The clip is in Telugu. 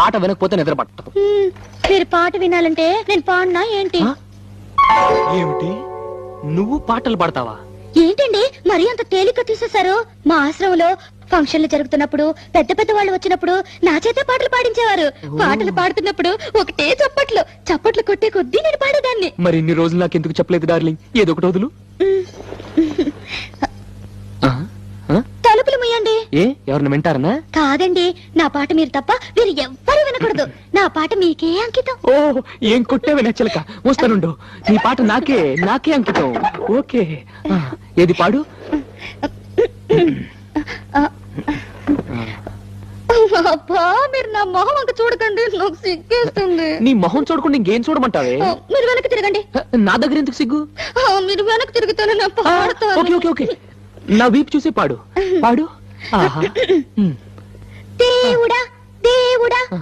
పాట వినకపోతే నిద్ర పట్టదు. మీరు పాట వినాలంటే నేను పాడినా ఏంటి? ఏమిటి, నువ్వు పాటలు పాడతావా? ఏంటండి మరీ అంత తేలిక తీసేశారు? మా ఆశ్రమంలో ఫంక్షన్లు జరుగుతున్నప్పుడు పెద్ద పెద్ద వాళ్ళు వచ్చినప్పుడు నా చేతే పాటలు పాడించేవారు. పాటలు పాడుతున్నప్పుడు ఒకటే చప్పట్లు కొట్టే కొద్దీ నేను పాడేదాన్ని. మరి ఇన్ని రోజులు నాకు ఎందుకు చెప్పలేదు డార్లింగ్? ఏదో ఒకటి వదులు. తలుపులు ముయ్యండి. ఏ ఎవరిని వింటారనా? కాదండి, నా పాట మీరు తప్ప మీరు ఎవ్వరూ వినకూడదు. నా పాట మీకే అంకితం. ఓ ఏం కొట్టేవి నచ్చలక. వస్తానుండు, నీ పాట నాకే అంకితం. ఓకే, ఏది పాడు. అబ్బా, మీరు నా మొహం అంక చూడకండి, నాకు సిగ్గేస్తుంది. నీ మొహం చూడకుండా ఇంకేం చూడమంటావే? మీరు వెనక్కి తిరగండి. నా దగ్గర ఎందుకు సిగ్గు? మీరు వెనక్కి తిరుగుతాను, నా పాడతాను. ఓకే ఓకే ఓకే, నా వీపు చూసి పాడు. ఆహా. దేవుడా దేవుడా